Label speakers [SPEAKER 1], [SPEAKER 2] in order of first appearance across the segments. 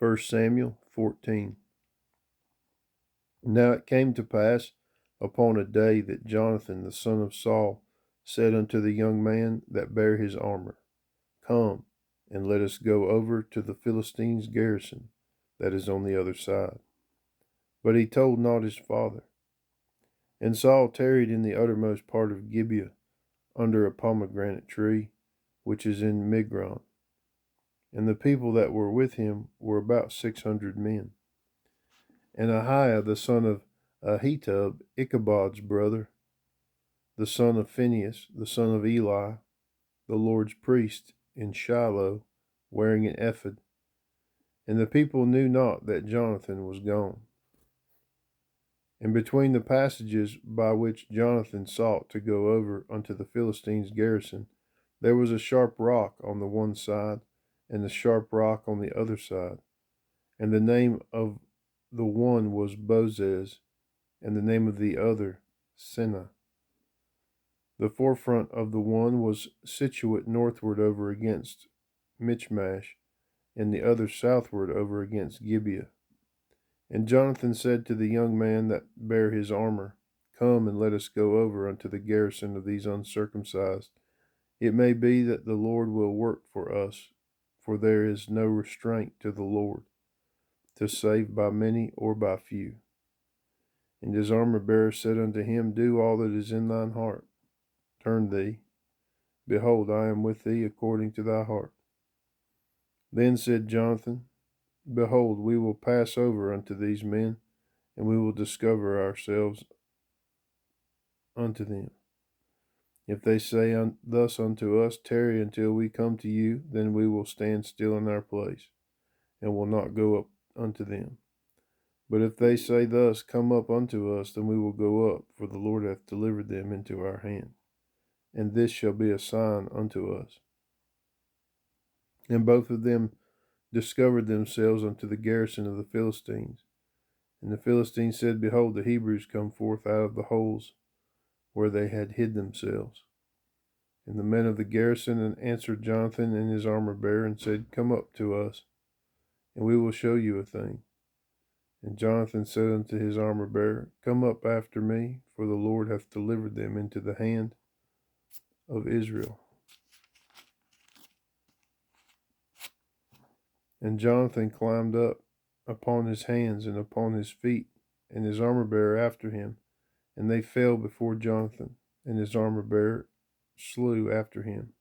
[SPEAKER 1] 1 Samuel 14. Now it came to pass upon a day that Jonathan the son of Saul said unto the young man that bare his armor, Come, and let us go over to the Philistines' garrison that is on the other side. But he told not his father. And Saul tarried in the uttermost part of Gibeah, under a pomegranate tree, which is in Migron. And the people that were with him were about 600 men. And Ahiah the son of Ahitub, Ichabod's brother, the son of Phinehas, the son of Eli, the Lord's priest, in Shiloh, wearing an ephod. And the people knew not that Jonathan was gone. And between the passages by which Jonathan sought to go over unto the Philistines' garrison, there was a sharp rock on the one side, and a sharp rock on the other side. And the name of the one was Bozez, and the name of the other Seneh. The forefront of the one was situate northward over against Michmash, and the other southward over against Gibeah. And Jonathan said to the young man that bare his armor, Come, and let us go over unto the garrison of these uncircumcised. It may be that the Lord will work for us, for there is no restraint to the Lord, to save by many or by few. And his armor-bearer said unto him, Do all that is in thine heart. Turn thee. Behold, I am with thee according to thy heart. Then said Jonathan, Behold, we will pass over unto these men, and we will discover ourselves unto them. If they say thus unto us, Tarry until we come to you, then we will stand still in our place, and will not go up unto them. But if they say thus, Come up unto us, then we will go up, for the Lord hath delivered them into our hand. And this shall be a sign unto us. And both of them discovered themselves unto the garrison of the Philistines. And the Philistines said, Behold, the Hebrews come forth out of the holes where they had hid themselves. And the men of the garrison answered Jonathan and his armor-bearer, and said, Come up to us, and we will show you a thing. And Jonathan said unto his armor-bearer, Come up after me, for the Lord hath delivered them into the hand of Israel. And Jonathan climbed up upon his hands and upon his feet, and his armor-bearer after him, and they fell before Jonathan, and his armor-bearer slew after him.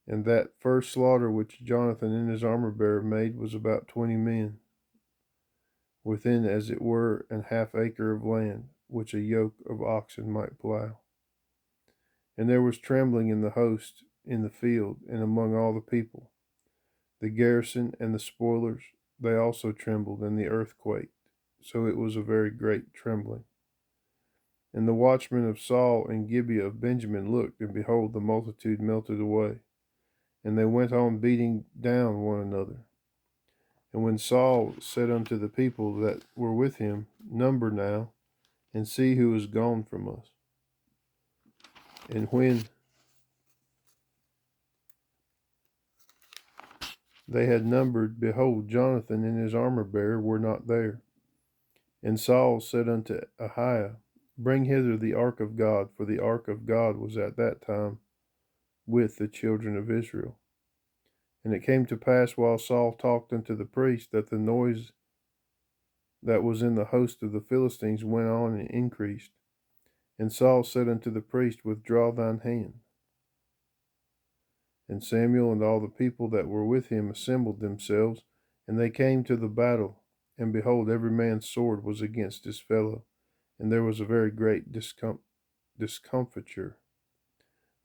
[SPEAKER 1] And that first slaughter which Jonathan and his armor-bearer made was about 20 men, within as it were an half acre of land, which a yoke of oxen might plow. And there was trembling in the host in the field, and among all the people. The garrison and the spoilers, they also trembled, and the earth quaked. So it was a very great trembling. And the watchmen of Saul and Gibeah of Benjamin looked, and behold, the multitude melted away. And they went on beating down one another. And when Saul said unto the people that were with him, Number now, and see who is gone from us. And when they had numbered, behold, Jonathan and his armor-bearer were not there. And Saul said unto Ahiah, Bring hither the ark of God, for the ark of God was at that time with the children of Israel. And it came to pass, while Saul talked unto the priest, that the noise that was in the host of the Philistines went on and increased. And Saul said unto the priest, Withdraw thine hand. And Samuel and all the people that were with him assembled themselves, and they came to the battle. And behold, every man's sword was against his fellow, and there was a very great discomfiture.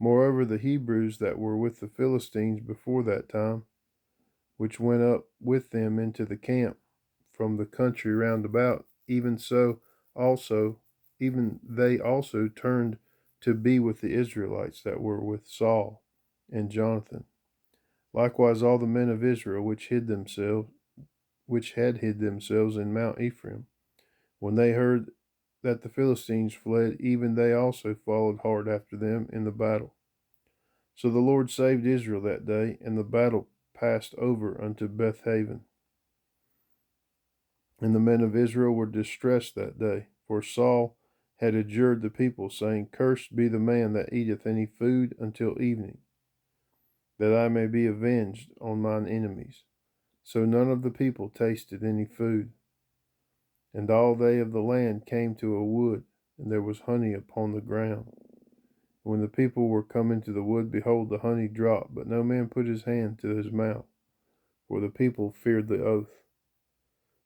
[SPEAKER 1] Moreover, the Hebrews that were with the Philistines before that time, which went up with them into the camp from the country round about, even they also turned to be with the Israelites that were with Saul and Jonathan. Likewise all the men of Israel which had hid themselves in Mount Ephraim, when they heard that the Philistines fled, even they also followed hard after them in the battle. So the Lord saved Israel that day, and the battle passed over unto Bethaven. And the men of Israel were distressed that day, for Saul had adjured the people, saying, Cursed be the man that eateth any food until evening, that I may be avenged on mine enemies. So none of the people tasted any food. And all they of the land came to a wood, and there was honey upon the ground. When the people were come into the wood, behold, the honey dropped, but no man put his hand to his mouth, for the people feared the oath.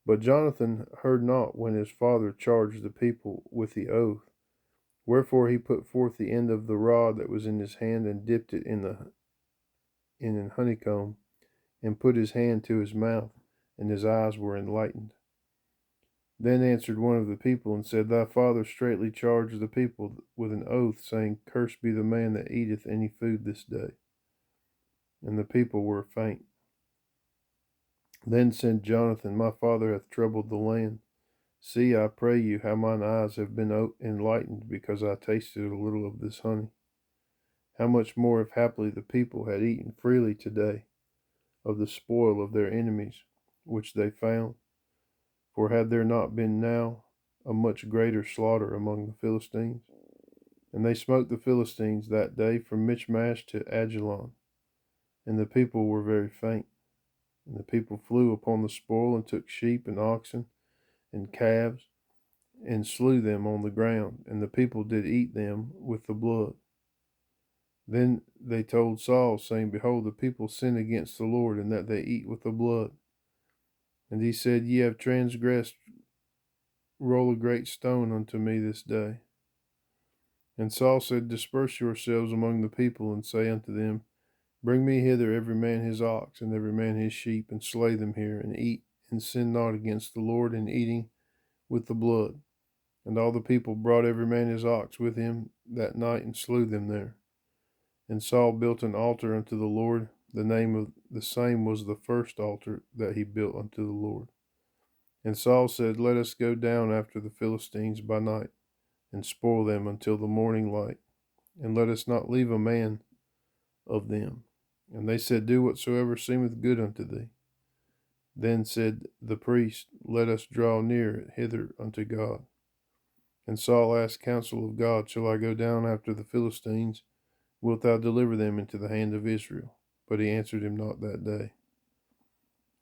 [SPEAKER 1] But Jonathan heard not when his father charged the people with the oath. Wherefore he put forth the end of the rod that was in his hand, and dipped it in an honeycomb, and put his hand to his mouth, and his eyes were enlightened. Then answered one of the people, and said, Thy father straitly charged the people with an oath, saying, Cursed be the man that eateth any food this day. And the people were faint. Then said Jonathan, My father hath troubled the land. See, I pray you, how mine eyes have been enlightened, because I tasted a little of this honey. How much more if haply the people had eaten freely today of the spoil of their enemies, which they found? For had there not been now a much greater slaughter among the Philistines? And they smote the Philistines that day from Michmash to Ajalon, and the people were very faint. And the people flew upon the spoil, and took sheep and oxen and calves, and slew them on the ground, and the people did eat them with the blood. Then they told Saul, saying, Behold, the people sin against the Lord, in that they eat with the blood. And he said, Ye have transgressed. Roll a great stone unto me this day. And Saul said, Disperse yourselves among the people, and say unto them, Bring me hither every man his ox, and every man his sheep, and slay them here, and eat, and sin not against the Lord in eating with the blood. And all the people brought every man his ox with him that night, and slew them there. And Saul built an altar unto the Lord. The name of the same was the first altar that he built unto the Lord. And Saul said, Let us go down after the Philistines by night, and spoil them until the morning light, and let us not leave a man of them. And they said, Do whatsoever seemeth good unto thee. Then said the priest, Let us draw near hither unto God. And Saul asked counsel of God, Shall I go down after the Philistines? Wilt thou deliver them into the hand of Israel? But he answered him not that day.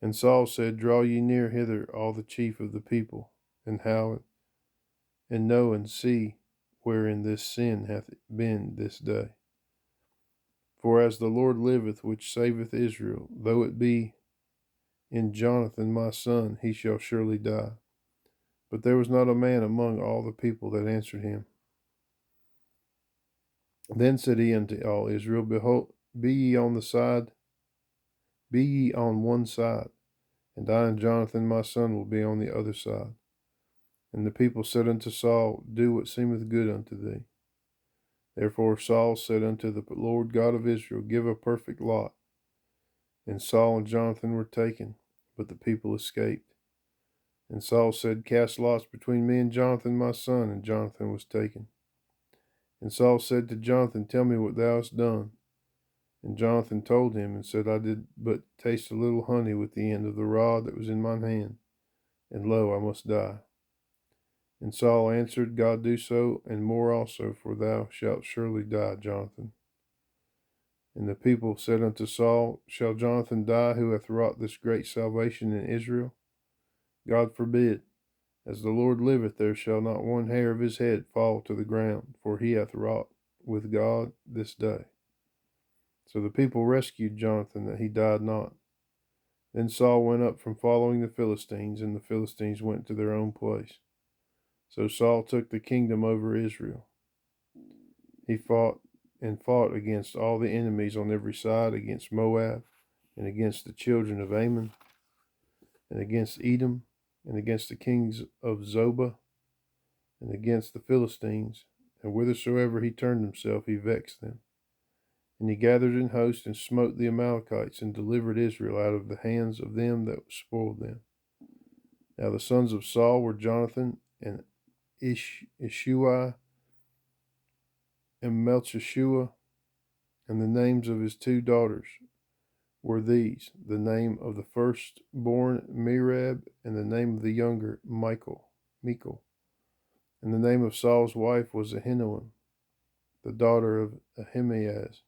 [SPEAKER 1] And Saul said, Draw ye near hither all the chief of the people, and know and see wherein this sin hath been this day. For as the Lord liveth, which saveth Israel, though it be in Jonathan my son, he shall surely die. But there was not a man among all the people that answered him. Then said he unto all Israel, Behold, be ye on one side, and I and Jonathan my son will be on the other side. And the people said unto Saul, Do what seemeth good unto thee. Therefore Saul said unto the Lord God of Israel, Give a perfect lot. And Saul and Jonathan were taken, but the people escaped. And Saul said, Cast lots between me and Jonathan my son, and Jonathan was taken. And Saul said to Jonathan, Tell me what thou hast done. And Jonathan told him, and said, I did but taste a little honey with the end of the rod that was in mine hand, and lo, I must die. And Saul answered, God do so, and more also, for thou shalt surely die, Jonathan. And the people said unto Saul, Shall Jonathan die, who hath wrought this great salvation in Israel? God forbid. As the Lord liveth, there shall not one hair of his head fall to the ground, for he hath wrought with God this day. So the people rescued Jonathan, that he died not. Then Saul went up from following the Philistines, and the Philistines went to their own place. So Saul took the kingdom over Israel. He fought against all the enemies on every side, against Moab, and against the children of Ammon, and against Edom, and against the kings of Zobah, and against the Philistines. And whithersoever he turned himself, he vexed them. And he gathered in hosts, and smote the Amalekites, and delivered Israel out of the hands of them that spoiled them. Now the sons of Saul were Jonathan, and Ishuai, and Melchishua, and the names of his two daughters were these: the name of the firstborn Merab, and the name of the younger Michal. And the name of Saul's wife was Ahinoam, the daughter of Ahimaaz.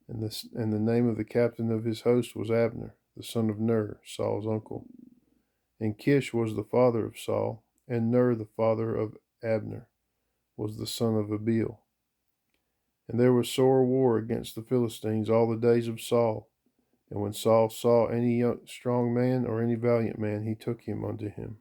[SPEAKER 1] And the name of the captain of his host was Abner, the son of Ner, Saul's uncle. And Kish was the father of Saul, and Ner, the father of Abner, was the son of Abiel. And there was sore war against the Philistines all the days of Saul. And when Saul saw any strong man or any valiant man, he took him unto him.